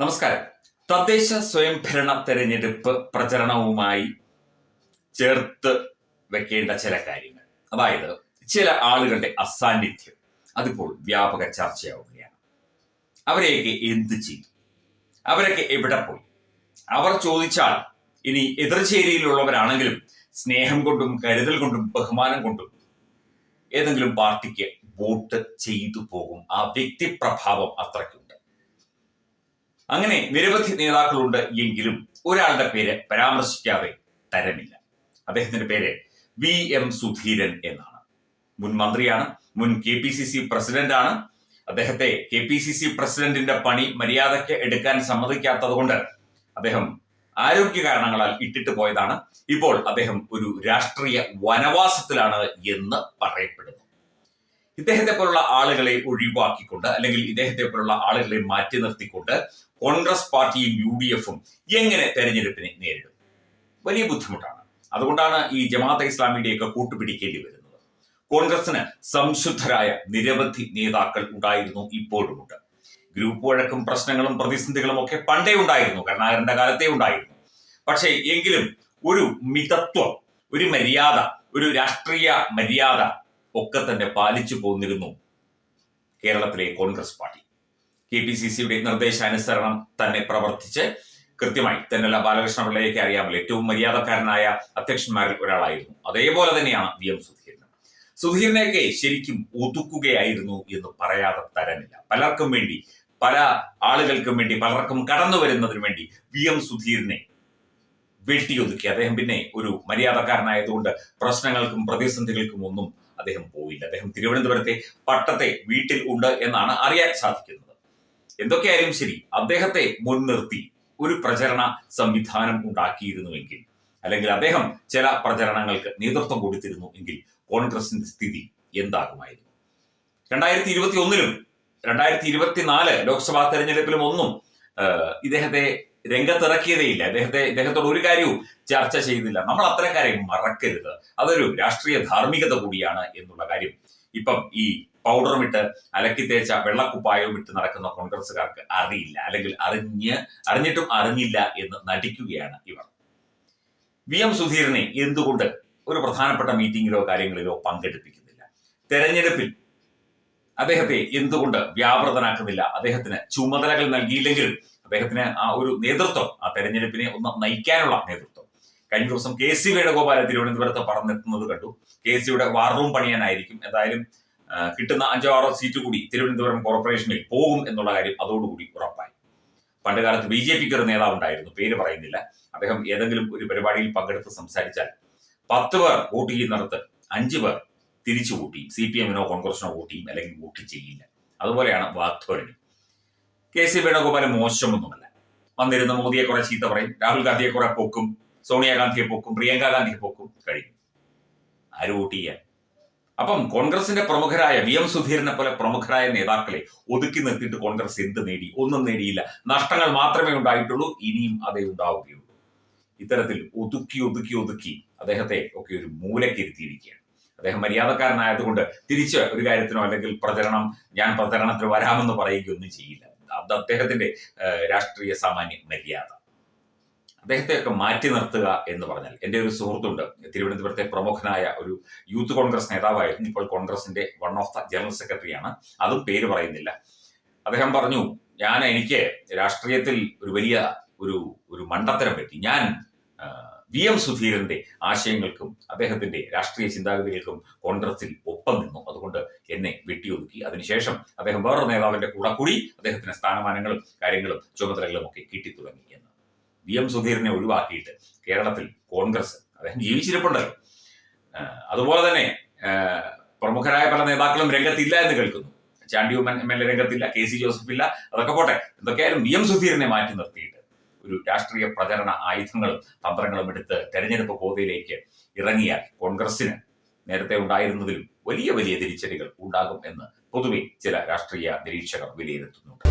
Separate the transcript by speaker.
Speaker 1: നമസ്കാരം. തദ്ദേശ സ്വയംഭരണ തെരഞ്ഞെടുപ്പ് പ്രചരണവുമായി ചേർത്ത് വെക്കേണ്ട ചില കാര്യങ്ങൾ, അതായത് ചില ആളുകളുടെ അസാന്നിധ്യം അതിപ്പോൾ വ്യാപക ചർച്ചയാവുകയാണ്. അവരെയൊക്കെ എന്ത് ചെയ്തു? അവരൊക്കെ എവിടെ പോയി? അവർ ചോദിച്ചാൽ ഇനി എതിർചേരിയിലുള്ളവരാണെങ്കിലും സ്നേഹം കൊണ്ടും കരുതൽ കൊണ്ടും ബഹുമാനം കൊണ്ടും ഏതെങ്കിലും പാർട്ടിക്ക് വോട്ട് ചെയ്തു പോകും. ആ വ്യക്തിപ്രഭാവം അത്രയ്ക്കുണ്ട്. അങ്ങനെ നിരവധി നേതാക്കളുണ്ട് എങ്കിലും ഒരാളുടെ പേര് പരാമർശിക്കാതെ തരമില്ല. അദ്ദേഹത്തിന്റെ പേര് VM സുധീരൻ എന്നാണ്. മുൻ മന്ത്രിയാണ്, മുൻ KPCC പ്രസിഡന്റാണ്. അദ്ദേഹത്തെ KPCC പ്രസിഡന്റിന്റെ പണി മര്യാദയ്ക്ക് എടുക്കാൻ സമ്മതിക്കാത്തത് കൊണ്ട് അദ്ദേഹം ആരോഗ്യ കാരണങ്ങളാൽ ഇട്ടിട്ട് പോയതാണ്. ഇപ്പോൾ അദ്ദേഹം ഒരു രാഷ്ട്രീയ വനവാസത്തിലാണ് എന്ന് പറയപ്പെടുന്നു. ഇദ്ദേഹത്തെ പോലുള്ള ആളുകളെ ഒഴിവാക്കിക്കൊണ്ട്, അല്ലെങ്കിൽ ഇദ്ദേഹത്തെ പോലുള്ള ആളുകളെ മാറ്റി നിർത്തിക്കൊണ്ട് കോൺഗ്രസ് പാർട്ടിയും UDF-ഉം എങ്ങനെ തെരഞ്ഞെടുപ്പിനെ നേരിടും? വലിയ ബുദ്ധിമുട്ടാണ്. അതുകൊണ്ടാണ് ഈ ജമാഅത്തെ ഇസ്ലാമിയുടെയൊക്കെ കൂട്ടുപിടിക്കേണ്ടി വരുന്നത്. കോൺഗ്രസിന് സംശുദ്ധരായ നിരവധി നേതാക്കൾ ഉണ്ടായിരുന്നു, ഇപ്പോഴുമുണ്ട്. ഗ്രൂപ്പ് വഴക്കും പ്രശ്നങ്ങളും പ്രതിസന്ധികളും ഒക്കെ പണ്ടേ ഉണ്ടായിരുന്നു, കരുണാകരന്റെ കാലത്തേ ഉണ്ടായിരുന്നു. പക്ഷേ എങ്കിലും ഒരു മിതത്വം, ഒരു മര്യാദ, ഒരു രാഷ്ട്രീയ മര്യാദ ഒക്കെ തന്നെ പാലിച്ചു പോന്നിരുന്നു കേരളത്തിലെ കോൺഗ്രസ് പാർട്ടി. KPCC-യുടെ നിർദ്ദേശാനുസരണം തന്നെ പ്രവർത്തിച്ച് കൃത്യമായി തെന്നല ബാലകൃഷ്ണ പിള്ളയൊക്കെ അറിയാമല്ലോ, ഏറ്റവും മര്യാദക്കാരനായ അധ്യക്ഷന്മാരിൽ ഒരാളായിരുന്നു. അതേപോലെ തന്നെയാണ് VM സുധീരൻ. സുധീരനെയൊക്കെ ശരിക്കും ഒതുക്കുകയായിരുന്നു എന്ന് പറയാതെ തരമില്ല. പലർക്കും വേണ്ടി, പല ആളുകൾക്കും വേണ്ടി, പലർക്കും കടന്നു വരുന്നതിന് വേണ്ടി VM സുധീരനെ വെട്ടിയൊതുക്കി. അദ്ദേഹം പിന്നെ ഒരു മര്യാദക്കാരനായതുകൊണ്ട് പ്രശ്നങ്ങൾക്കും പ്രതിസന്ധികൾക്കും ഒന്നും അദ്ദേഹം പോയില്ല. അദ്ദേഹം തിരുവനന്തപുരത്തെ പട്ടത്തെ വീട്ടിൽ ഉണ്ട് എന്നാണ് അറിയാൻ സാധിക്കുന്നത്. എന്തൊക്കെയായാലും ശരി, അദ്ദേഹത്തെ മുൻനിർത്തി ഒരു പ്രചരണ സംവിധാനം ഉണ്ടാക്കിയിരുന്നുവെങ്കിൽ, അല്ലെങ്കിൽ അദ്ദേഹം ചില പ്രചരണങ്ങൾക്ക് നേതൃത്വം കൊടുത്തിരുന്നു എങ്കിൽ കോൺഗ്രസിന്റെ സ്ഥിതി എന്താകുമായിരുന്നു? 2021-ലും 2024 ലോക്സഭാ തെരഞ്ഞെടുപ്പിലും ഒന്നും ഇദ്ദേഹത്തെ രംഗത്തിറക്കിയതേയില്ല. ഇദ്ദേഹത്തോട് ഒരു കാര്യവും ചർച്ച ചെയ്തില്ല. നമ്മൾ അത്തരക്കാരെ മറക്കരുത്. അതൊരു രാഷ്ട്രീയ ധാർമ്മികത കൂടിയാണ് എന്നുള്ള കാര്യം ഇപ്പം ഈ പൗഡറുമിട്ട് അലക്കി തേച്ച വെള്ളക്കുപ്പായവും ഇട്ട് നടക്കുന്ന കോൺഗ്രസുകാർക്ക് അറിയില്ല, അല്ലെങ്കിൽ അറിഞ്ഞിട്ടും അറിഞ്ഞില്ല എന്ന് നടിക്കുകയാണ് ഇവർ. VM സുധീരനെ എന്തുകൊണ്ട് ഒരു പ്രധാനപ്പെട്ട മീറ്റിംഗിലോ കാര്യങ്ങളിലോ പങ്കെടുപ്പിക്കുന്നില്ല? തെരഞ്ഞെടുപ്പിൽ അദ്ദേഹത്തെ എന്തുകൊണ്ട് വ്യാപൃതനാക്കുന്നില്ല? അദ്ദേഹത്തിന് ചുമതലകൾ നൽകിയില്ലെങ്കിലും അദ്ദേഹത്തിന് ആ ഒരു നേതൃത്വം, ആ തെരഞ്ഞെടുപ്പിനെ ഒന്ന് നയിക്കാനുള്ള നേതൃത്വം. കഴിഞ്ഞ ദിവസം KC വേണുഗോപാൽ തിരുവനന്തപുരത്ത് പറഞ്ഞെത്തുന്നത് കണ്ടു. KCയുടെ വാർ റൂം പണിയാനായിരിക്കും. എന്തായാലും കിട്ടുന്ന 5-6 സീറ്റ് കൂടി തിരുവനന്തപുരം കോർപ്പറേഷനിൽ പോകും എന്നുള്ള കാര്യം അതോടുകൂടി ഉറപ്പായി. പണ്ട് കാലത്ത് BJPക്ക് ഒരു നേതാവ് ഉണ്ടായിരുന്നു, പേര് പറയുന്നില്ല. അദ്ദേഹം ഏതെങ്കിലും ഒരു പരിപാടിയിൽ പങ്കെടുത്ത് സംസാരിച്ചാൽ 10 പേർ വോട്ട് ചെയ്യുന്നിടത്ത് 5 പേർ തിരിച്ചു വോട്ട് ചെയ്യും. CPM-നോ കോൺഗ്രസിനോ വോട്ട് ചെയ്യും, അല്ലെങ്കിൽ വോട്ട് ചെയ്യില്ല. അതുപോലെയാണ് വാഗ്ധോരണി. KC വേണുഗോപാൽ മോശമൊന്നുമല്ല. വന്നിരുന്ന മോദിയെ കുറെ ചീത്ത പറയും, രാഹുൽ ഗാന്ധിയെ കുറെ പൊക്കും, സോണിയാഗാന്ധിയെ പൊക്കും, പ്രിയങ്ക ഗാന്ധിയെ പൊക്കും, കഴിഞ്ഞു. ആര് വോട്ട് ചെയ്യാൻ? അപ്പം കോൺഗ്രസിന്റെ പ്രമുഖരായ VM സുധീരനെ പോലെ പ്രമുഖരായ നേതാക്കളെ ഒതുക്കി നിർത്തിയിട്ട് കോൺഗ്രസ് എന്ത് നേടി? ഒന്നും നേടിയില്ല. നഷ്ടങ്ങൾ മാത്രമേ ഉണ്ടായിട്ടുള്ളൂ, ഇനിയും അതേ ഉണ്ടാവുകയുള്ളൂ. ഇത്തരത്തിൽ ഒതുക്കി അദ്ദേഹത്തെ ഒക്കെ ഒരു മൂലക്കിരുത്തിയിരിക്കുകയാണ്. അദ്ദേഹം മര്യാദക്കാരനായതുകൊണ്ട് തിരിച്ച് ഒരു കാര്യത്തിനോ അല്ലെങ്കിൽ ഞാൻ പ്രചരണത്തിന് വരാമെന്ന് പറയുകയൊന്നും ചെയ്യില്ല. അത് അദ്ദേഹത്തിന്റെ രാഷ്ട്രീയ സാമാന്യ മര്യാദ. അദ്ദേഹത്തെയൊക്കെ മാറ്റി നിർത്തുക എന്ന് പറഞ്ഞാൽ, എൻ്റെ ഒരു സുഹൃത്തുണ്ട്, തിരുവനന്തപുരത്തെ പ്രമുഖനായ ഒരു യൂത്ത് കോൺഗ്രസ് നേതാവായിരുന്നു. ഇപ്പോൾ കോൺഗ്രസിന്റെ വൺ ഓഫ് ദ ജനറൽ സെക്രട്ടറിയാണ്. അതും പേര് പറയുന്നില്ല. അദ്ദേഹം പറഞ്ഞു, എനിക്ക് രാഷ്ട്രീയത്തിൽ ഒരു വലിയ ഒരു മണ്ടത്തരം പറ്റി. ഞാൻ VM സുധീരന്റെ ആശയങ്ങൾക്കും അദ്ദേഹത്തിന്റെ രാഷ്ട്രീയ ചിന്താഗതികൾക്കും കോൺഗ്രസിൽ ഒപ്പം നിന്നു. അതുകൊണ്ട് എന്നെ വെട്ടിയൊതുക്കി. അതിനുശേഷം അദ്ദേഹം വേറൊരു നേതാവിന്റെ കൂടെ കൂടി അദ്ദേഹത്തിന് സ്ഥാനമാനങ്ങളും കാര്യങ്ങളും ചുമതലകളും ഒക്കെ കിട്ടിത്തുടങ്ങി എന്ന്. VM സുധീരനെ ഒഴിവാക്കിയിട്ട് കേരളത്തിൽ കോൺഗ്രസ്, അദ്ദേഹം ജീവിച്ചിരിപ്പുണ്ടല്ലോ. അതുപോലെ തന്നെ പ്രമുഖരായ പല നേതാക്കളും രംഗത്തില്ല എന്ന് കേൾക്കുന്നു. ചാണ്ടി MLA രംഗത്തില്ല, KC ജോസഫ് ഇല്ല. അതൊക്കെ പോട്ടെ. എന്തൊക്കെയായാലും VM സുധീരനെ മാറ്റി നിർത്തിയിട്ട് ഒരു രാഷ്ട്രീയ പ്രചരണ ആയുധങ്ങളും തന്ത്രങ്ങളും എടുത്ത് തെരഞ്ഞെടുപ്പ് ഗോതയിലേക്ക് ഇറങ്ങിയാൽ കോൺഗ്രസിന് നേരത്തെ ഉണ്ടായിരുന്നതിലും വലിയ വലിയ തിരിച്ചടികൾ ഉണ്ടാകും എന്ന് പൊതുവെ ചില രാഷ്ട്രീയ നിരീക്ഷകർ വിലയിരുത്തുന്നുണ്ട്.